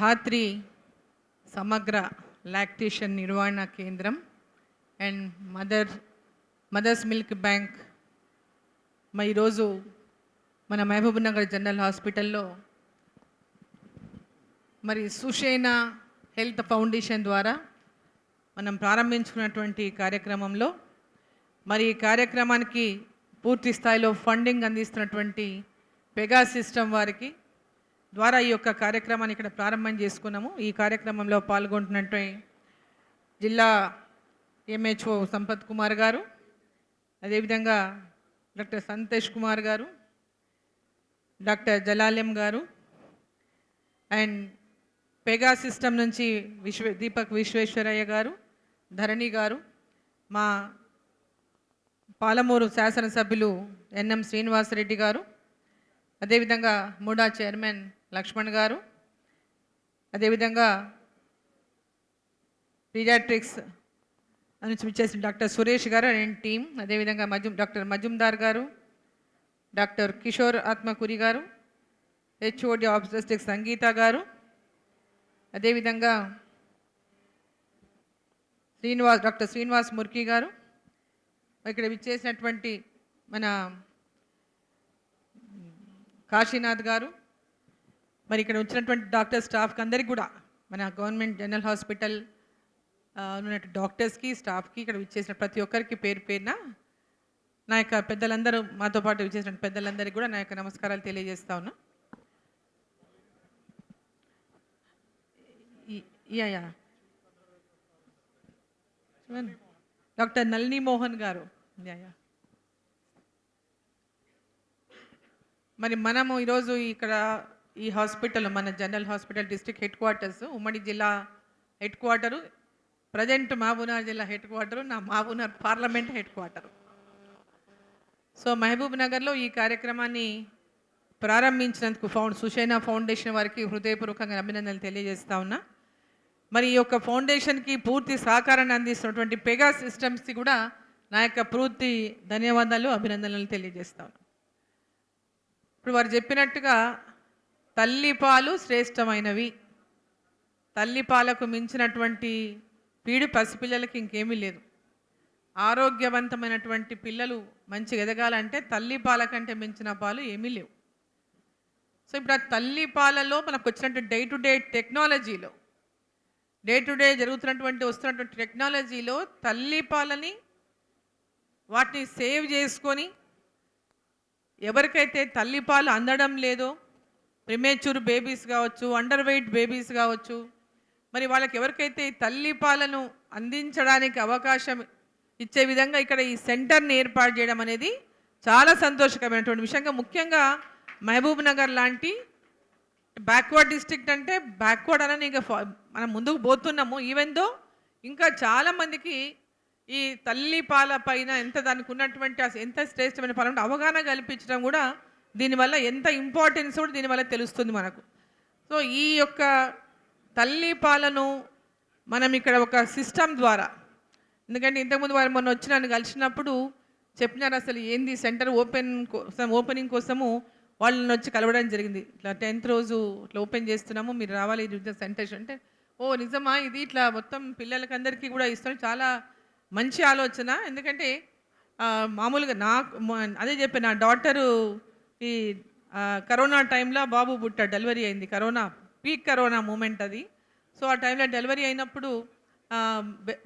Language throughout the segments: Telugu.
ధాత్రి సమగ్ర లాక్టేషన్ నిర్వహణ కేంద్రం అండ్ మదర్స్ మిల్క్ బ్యాంక్ ఈరోజు మన మహబూబ్నగర్ జనరల్ హాస్పిటల్లో సుషేణ హెల్త్ ఫౌండేషన్ ద్వారా మనం ప్రారంభించుకున్నటువంటి కార్యక్రమంలో ఈ కార్యక్రమానికి పూర్తి స్థాయిలో ఫండింగ్ అందిస్తున్నటువంటి పెగా సిస్టమ్ వారికి ద్వారా ఈ యొక్క కార్యక్రమాన్ని ఇక్కడ ప్రారంభం చేసుకున్నాము. ఈ కార్యక్రమంలో పాల్గొంటున్నట్టు జిల్లా ఎంహెచ్ఓ సంపత్ కుమార్ గారు, అదేవిధంగా డాక్టర్ సంతోష్ కుమార్ గారు, డాక్టర్ జలాలయం గారు అండ్ పెగా సిస్టమ్ నుంచి దీపక్ విశ్వేశ్వరయ్య గారు, ధరణి గారు, మా పాలమూరు శాసనసభ్యులు ఎన్ఎం శ్రీనివాసరెడ్డి గారు, అదేవిధంగా మూడా చైర్మన్ లక్ష్మణ్ గారు, అదేవిధంగా పీడియాట్రిక్స్ నుంచి వచ్చేసి డాక్టర్ సురేష్ గారు అండ్ టీం, అదేవిధంగా డాక్టర్ మజుందార్ గారు, డాక్టర్ కిషోర్ ఆత్మకూరి గారు, హెచ్ఓడి ఆబ్స్టెటిక్స్ సంగీత గారు, అదేవిధంగా డాక్టర్ శ్రీనివాస్ ముర్కి గారు, ఇక్కడ విచ్చేసినటువంటి మన కాశీనాథ్ గారు, ఇక్కడ వచ్చినటువంటి డాక్టర్ స్టాఫ్కి అందరికీ కూడా మన గవర్నమెంట్ జనరల్ హాస్పిటల్ ఉన్నటువంటి డాక్టర్స్కి స్టాఫ్కి ఇక్కడ విచ్చేసిన ప్రతి ఒక్కరికి పేరు పేరున నా యొక్క పెద్దలందరూ మాతో పాటు విచ్చేసిన పెద్దలందరికీ కూడా నా యొక్క నమస్కారాలు తెలియజేస్తా ఉన్నా. డాక్టర్ నళిని మోహన్ గారు, మనము ఈరోజు ఇక్కడ ఈ హాస్పిటల్ మన general hospital district head quarters, ఉమ్మడి జిల్లా హెడ్ క్వార్టరు, ప్రజెంట్ మహబూబ్నగర్ జిల్లా హెడ్ క్వార్టరు, నా Mahabubnagar parliament head quarter. So మహబూబ్ నగర్లో ఈ కార్యక్రమాన్ని ప్రారంభించినందుకు సుషేణ ఫౌండేషన్ వారికి హృదయపూర్వకంగా అభినందనలు తెలియజేస్తా ఉన్నా. ఈ యొక్క ఫౌండేషన్కి పూర్తి సహకారాన్ని అందిస్తున్నటువంటి పెగా సిస్టమ్స్కి కూడా నా యొక్క పూర్తి ధన్యవాదాలు అభినందనలు తెలియజేస్తా ఉన్నా. ఇప్పుడు వారు చెప్పినట్టుగా తల్లిపాలు శ్రేష్టమైనవి, తల్లిపాలకు మించినటువంటి పీడు పసిపిల్లలకి ఇంకేమీ లేదు. ఆరోగ్యవంతమైనటువంటి పిల్లలు మంచిగా ఎదగాలంటే తల్లిపాల కంటే మించిన పాలు ఏమీ లేవు. సో ఇప్పుడు ఆ తల్లిపాలలో మనకు వచ్చినటువంటి డే టు డే వస్తున్నటువంటి టెక్నాలజీలో తల్లిపాలని వాటిని సేవ్ చేసుకొని ఎవరికైతే తల్లిపాలు అందడం లేదో, ప్రిమేచ్యూర్ బేబీస్ కావచ్చు, అండర్ వెయిట్ బేబీస్ కావచ్చు, వాళ్ళకి ఎవరికైతే తల్లిపాలను అందించడానికి అవకాశం ఇచ్చే విధంగా ఇక్కడ ఈ సెంటర్ని ఏర్పాటు చేయడం అనేది చాలా సంతోషకరమైనటువంటి విషయంగా, ముఖ్యంగా మహబూబ్ నగర్ లాంటి బ్యాక్వర్డ్ డిస్ట్రిక్ట్ అంటే బ్యాక్వర్డ్ అని ఇంకా మనం ముందుకు పోతున్నాము. ఈవెన్ దో ఇంకా చాలామందికి ఈ తల్లిపాల పైన దానికి ఉన్నటువంటి ఎంత శ్రేష్టమైన పాలన అవగాహన కల్పించడం కూడా దీనివల్ల ఎంత ఇంపార్టెన్స్ కూడా దీనివల్ల తెలుస్తుంది మనకు. సో ఈ యొక్క తల్లిపాలను మనం ఇక్కడ ఒక సిస్టమ్ ద్వారా, ఎందుకంటే ఇంతకుముందు వారు మొన్న వచ్చి నన్ను కలిసినప్పుడు చెప్పినారు అసలు ఏంది సెంటర్ ఓపెనింగ్ కోసము వాళ్ళని వచ్చి కలవడం జరిగింది. ఇట్లా 10th రోజు ఇట్లా ఓపెన్ చేస్తున్నాము, మీరు రావాలి సెంటర్ అంటే, ఓ నిజమా, ఇది ఇట్లా మొత్తం పిల్లలకి అందరికీ కూడా ఇస్తాను, చాలా మంచి ఆలోచన. ఎందుకంటే మామూలుగా అదే చెప్పి నా డాటరు ఈ కరోనా టైంలో బాబు పుట్టాడు, డెలివరీ అయింది, పీక్ కరోనా మూమెంట్ అది. సో ఆ టైంలో డెలివరీ అయినప్పుడు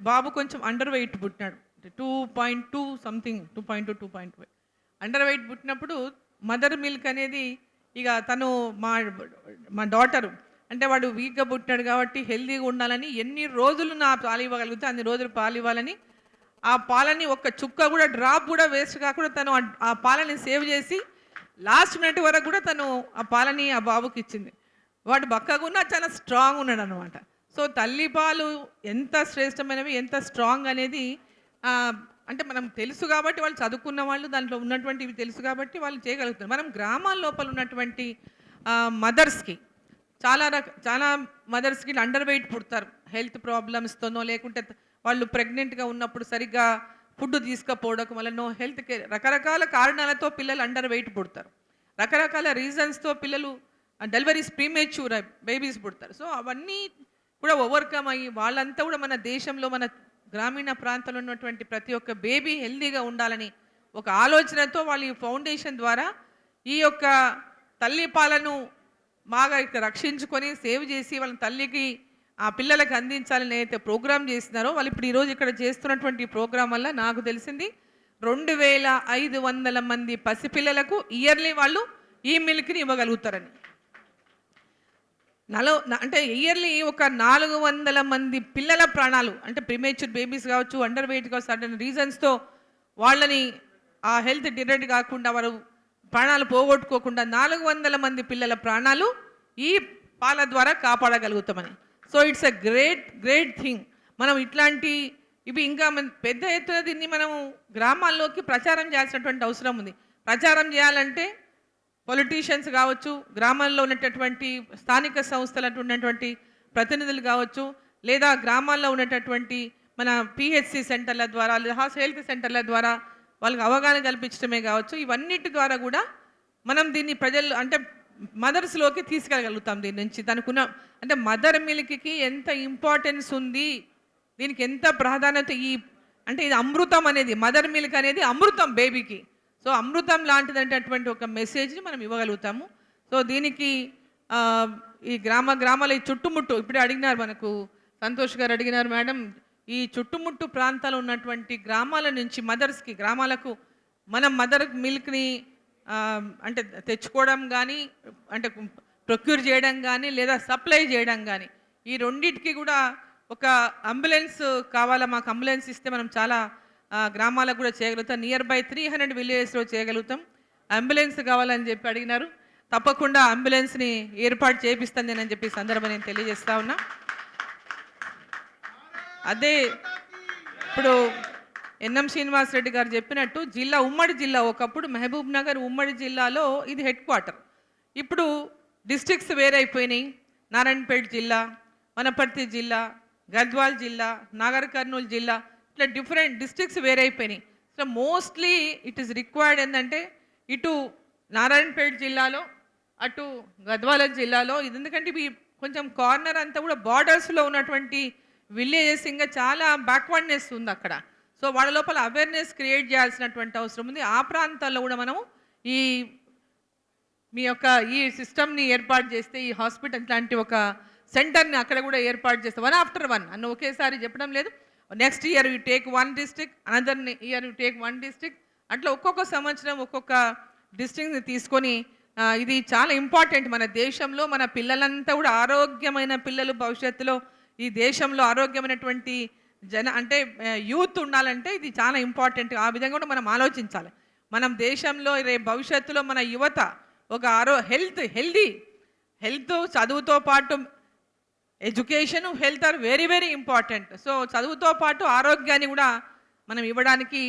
బాబు కొంచెం అండర్ వెయిట్ పుట్టినాడు, 2.2 సంథింగ్, 2.5 అండర్ వెయిట్ పుట్టినప్పుడు మదర్ మిల్క్ అనేది ఇక తను మా డాటరు అంటే వాడు వీక్గా పుట్టినాడు కాబట్టి హెల్తీగా ఉండాలని ఎన్ని రోజులు నా పాలు ఇవ్వగలిగితే అన్ని రోజులు పాలు ఇవ్వాలని, ఆ పాలని ఒక్క చుక్క కూడా డ్రాప్ కూడా వేస్ట్ కాకుండా తను ఆ పాలని సేవ్ చేసి లాస్ట్ మినిట్ వరకు కూడా తను ఆ పాలని ఆ బాబుకి ఇచ్చింది. వాడు బక్కగా ఉన్నా చాలా స్ట్రాంగ్ ఉన్నాడు అనమాట. సో తల్లిపాలు ఎంత శ్రేష్టమైనవి, ఎంత స్ట్రాంగ్ అనేది అంటే మనం తెలుసు కాబట్టి, వాళ్ళు చదువుకున్న వాళ్ళు దాంట్లో ఉన్నటువంటివి తెలుసు కాబట్టి వాళ్ళు చేయగలుగుతారు. మనం గ్రామాల లోపల ఉన్నటువంటి మదర్స్కి చాలా మదర్స్కి అండర్ వెయిట్ పుడతారు, హెల్త్ ప్రాబ్లమ్స్తోనో లేకుంటే వాళ్ళు ప్రెగ్నెంట్గా ఉన్నప్పుడు సరిగ్గా ఫుడ్ తీసుకపోవడం వల్లనో రకరకాల కారణాలతో పిల్లలు అండర్ వెయిట్ పుడతారు. రకరకాల రీజన్స్తో పిల్లలు డెలివరీస్ ప్రీమేచ్యూర్ బేబీస్ పుడతారు. సో అవన్నీ కూడా ఓవర్కమ్ అయ్యి వాళ్ళంతా కూడా మన దేశంలో మన గ్రామీణ ప్రాంతంలో ఉన్నటువంటి ప్రతి ఒక్క బేబీ హెల్దీగా ఉండాలని ఒక ఆలోచనతో వాళ్ళు ఈ ఫౌండేషన్ ద్వారా ఈ యొక్క తల్లి పాలను బాగా రక్షించుకొని సేవ్ చేసి వాళ్ళ తల్లికి ఆ పిల్లలకు అందించాలని అయితే ప్రోగ్రామ్ చేస్తున్నారో వాళ్ళు ఇప్పుడు ఈరోజు ఇక్కడ చేస్తున్నటువంటి ప్రోగ్రాం వల్ల నాకు తెలిసింది 2500 మంది పసిపిల్లలకు ఇయర్లీ వాళ్ళు ఈ మిల్క్ని ఇవ్వగలుగుతారని. అంటే ఇయర్లీ ఒక 400 మంది పిల్లల ప్రాణాలు అంటే ప్రిమేచ్యూర్ బేబీస్ కావచ్చు, అండర్ వెయిట్ కావచ్చు, సర్టన్ రీజన్స్తో వాళ్ళని ఆ హెల్త్ డిరేట్ కాకుండా వారు ప్రాణాలు పోగొట్టుకోకుండా 400 మంది పిల్లల ప్రాణాలు ఈ పాల ద్వారా కాపాడగలుగుతామని. So it's a great thing. మనం ఇట్లాంటి ఇవి ఇంకా పెద్ద ఎత్తున దీన్ని మనము గ్రామాల్లోకి ప్రచారం చేయాల్సినటువంటి అవసరం ఉంది. ప్రచారం చేయాలంటే పొలిటీషియన్స్ కావచ్చు, గ్రామాల్లో ఉన్నటువంటి స్థానిక సంస్థలు ఉన్నటువంటి ప్రతినిధులు కావచ్చు, లేదా గ్రామాల్లో ఉన్నటువంటి మన పిహెచ్సి సెంటర్ల ద్వారా లేదా హెల్త్ సెంటర్ల ద్వారా వాళ్ళకి అవగాహన కల్పించడమే కావచ్చు. ఇవన్నిటి ద్వారా కూడా మనం దీన్ని ప్రజలు అంటే మదర్స్లోకి తీసుకెళ్ళగలుగుతాం. దీని నుంచి దానికి ఉన్న అంటే మదర్ మిల్క్కి ఎంత ఇంపార్టెన్స్ ఉంది, దీనికి ఎంత ప్రాధాన్యత అంటే ఇది అమృతం అనేది, మదర్ మిల్క్ అనేది అమృతం బేబీకి. సో అమృతం లాంటిదంటటువంటి ఒక మెసేజ్ని మనం ఇవ్వగలుగుతాము. సో దీనికి ఈ గ్రామాల ఈ చుట్టుముట్టు ఇప్పుడే అడిగినారు మనకు సంతోష్ గారు అడిగినారు మేడం, ఈ చుట్టుముట్టు ప్రాంతాలు ఉన్నటువంటి గ్రామాల నుంచి మదర్స్కి గ్రామాలకు మనం మదర్ మిల్క్ని అంటే తెచ్చుకోవడం కానీ అంటే ప్రొక్యూర్ చేయడం కానీ లేదా సప్లై చేయడం కానీ ఈ రెండింటికి కూడా ఒక అంబులెన్స్ కావాలా, మాకు అంబులెన్స్ ఇస్తే మనం చాలా గ్రామాలకు కూడా చేయగలుగుతాం. నియర్ బై 300 విలేజెస్లో చేయగలుగుతాం. అంబులెన్స్ కావాలని చెప్పి అడిగినారు. తప్పకుండా అంబులెన్స్ని ఏర్పాటు చేపిస్తాను నేను అని చెప్పి సందర్భం నేను తెలియజేస్తా ఉన్నా. అదే ఇప్పుడు ఎన్ఎం శ్రీనివాస్ రెడ్డి గారు చెప్పినట్టు ఉమ్మడి జిల్లా ఒకప్పుడు మహబూబ్ నగర్ ఉమ్మడి జిల్లాలో ఇది హెడ్ క్వార్టర్. ఇప్పుడు డిస్ట్రిక్ట్స్ వేరైపోయినాయి. నారాయణపేట జిల్లా, వనపర్తి జిల్లా, గద్వాల్ జిల్లా, నాగర్ కర్నూలు జిల్లా, ఇట్లా డిఫరెంట్ డిస్ట్రిక్ట్స్ వేరైపోయినాయి. So mostly it is required ఏంటంటే ఇటు నారాయణపేట జిల్లాలో అటు గద్వాల జిల్లాలో ఇది ఎందుకంటే ఇవి కొంచెం కార్నర్ అంతా కూడా బార్డర్స్లో ఉన్నటువంటి విలేజెస్ ఇంకా చాలా బ్యాక్వర్డ్నెస్ ఉంది అక్కడ. సో వాళ్ళ లోపల అవేర్నెస్ క్రియేట్ చేయాల్సినటువంటి అవసరం ఉంది. ఆ ప్రాంతాల్లో కూడా మనము మీ యొక్క ఈ సిస్టమ్ని ఏర్పాటు చేస్తే ఈ హాస్పిటల్ లాంటి ఒక సెంటర్ని అక్కడ కూడా ఏర్పాటు చేస్తే 1 after 1 అన్న ఒకేసారి చెప్పడం లేదు. Next year you take 1 district, another year you take 1 district, అట్లా ఒక్కొక్క సంవత్సరం ఒక్కొక్క డిస్ట్రిక్ట్ని తీసుకొని ఇది చాలా ఇంపార్టెంట్ మన దేశంలో. మన పిల్లలంతా కూడా ఆరోగ్యమైన పిల్లలు భవిష్యత్తులో ఈ దేశంలో ఆరోగ్యమైనటువంటి అంటే యూత్ ఉండాలంటే ఇది చాలా ఇంపార్టెంట్. ఆ విధంగా కూడా మనం ఆలోచించాలి. మనం దేశంలో రేపు భవిష్యత్తులో మన యువత ఒక హెల్త్ చదువుతో పాటు education health are very important. So చదువుతో పాటు ఆరోగ్యాన్ని కూడా మనం ఇవ్వడానికి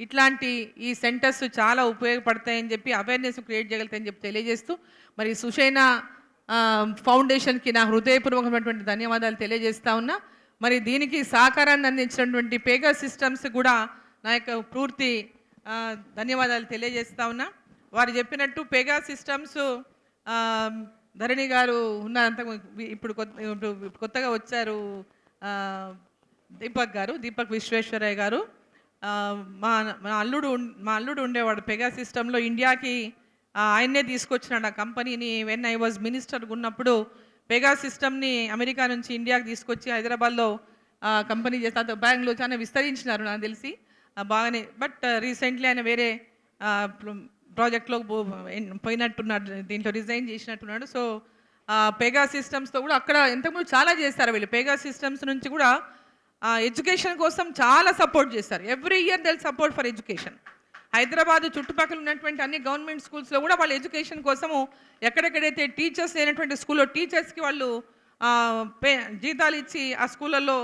ఇట్లాంటి ఈ సెంటర్స్ చాలా ఉపయోగపడతాయని చెప్పి అవేర్నెస్ క్రియేట్ చేయగలుగుతాయని చెప్పి తెలియజేస్తూ మరి సుషైనా ఫౌండేషన్కి నా హృదయపూర్వకమైనటువంటి ధన్యవాదాలు తెలియజేస్తా ఉన్నా. మరి దీనికి సహకారాన్ని అందించినటువంటి పేగా సిస్టమ్స్ కూడా నా యొక్క పూర్తి ధన్యవాదాలు తెలియజేస్తా ఉన్నా. వారు చెప్పినట్టు పేగా సిస్టమ్స్ ధరణి గారు ఉన్నారంత ఇప్పుడు కొత్తగా వచ్చారు దీపక్ విశ్వేశ్వరయ్య గారు. మా అల్లుడు ఉండేవాడు పేగా సిస్టంలో ఇండియాకి ఆయన్నే తీసుకొచ్చినాడు ఆ కంపెనీని. వెన్ ఐ వాజ్ మినిస్టర్ ఉన్నప్పుడు పేగా సిస్టమ్ని అమెరికా నుంచి ఇండియాకి తీసుకొచ్చి హైదరాబాద్లో కంపెనీ చేస్తే బ్యాంగ్లో చాలా విస్తరించినారు నాకు తెలిసి బాగానే. బట్ రీసెంట్లీ ఆయన వేరే ప్రాజెక్ట్లో పోయినట్టున్నాడు, దీంట్లో రిజైన్ చేసినట్టున్నాడు. సో పేగా సిస్టమ్స్తో కూడా అక్కడ ఇంతకుముందు చాలా చేస్తారు వీళ్ళు. పేగా సిస్టమ్స్ నుంచి కూడా ఎడ్యుకేషన్ కోసం చాలా సపోర్ట్ చేస్తారు. Every year they support for education. Hyderabad చుట్టుపక్కల ఉన్నటువంటి అన్ని గవర్నమెంట్ స్కూల్స్లో కూడా వాళ్ళు ఎడ్యుకేషన్ కోసము ఎక్కడెక్కడైతే టీచర్స్ లేనటువంటి స్కూల్లో టీచర్స్కి వాళ్ళు జీతాలు ఇచ్చి ఆ స్కూళ్ళల్లో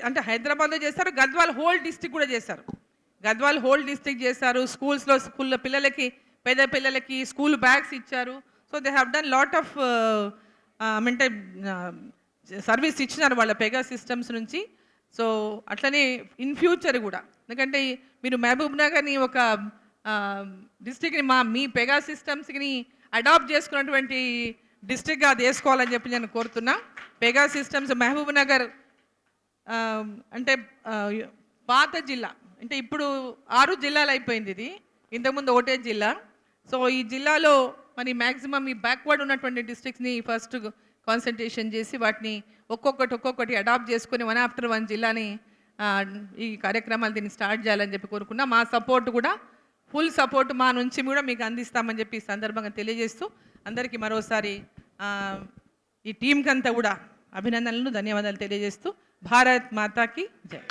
అంటే హైదరాబాద్లో చేస్తారు, గద్వాల్ హోల్ డిస్ట్రిక్ట్ కూడా చేస్తారు. గద్వాల్ హోల్ డిస్ట్రిక్ట్ చేశారు. స్కూల్లో పిల్లలకి పేద పిల్లలకి స్కూల్ బ్యాగ్స్ ఇచ్చారు. So they have done lot of అంటే సర్వీస్ ఇచ్చినారు వాళ్ళ పేగా సిస్టమ్స్ నుంచి. సో అట్లనే ఇన్ ఫ్యూచర్ కూడా ఎందుకంటే మీరు మహబూబ్ నగర్ని ఒక డిస్ట్రిక్ట్ని మీ పేగా సిస్టమ్స్ని అడాప్ట్ చేసుకున్నటువంటి డిస్ట్రిక్ట్గా అది వేసుకోవాలని చెప్పి నేను కోరుతున్నా. పెగా సిస్టమ్స్ మహబూబ్ నగర్ అంటే పాత జిల్లా, అంటే ఇప్పుడు 6 జిల్లాలు అయిపోయింది ఇది, ఇంతకుముందు ఒకటే జిల్లా. సో ఈ జిల్లాలో మరి మ్యాక్సిమం ఈ బ్యాక్వర్డ్ ఉన్నటువంటి డిస్ట్రిక్ట్స్ని ఫస్ట్ కాన్సన్ట్రేషన్ చేసి వాటిని ఒక్కొక్కటి అడాప్ట్ చేసుకొని 1 after 1 జిల్లాని ఈ కార్యక్రమాలు దీన్ని స్టార్ట్ చేయాలని చెప్పి కోరుకున్నా. మా సపోర్ట్ కూడా ఫుల్ సపోర్ట్ మా నుంచి కూడా మీకు అందిస్తామని చెప్పి ఈ సందర్భంగా తెలియజేస్తూ అందరికీ మరోసారి ఈ టీంకి అంతా కూడా అభినందనలు, ధన్యవాదాలు తెలియజేస్తూ భారత్ మాతాకి జై.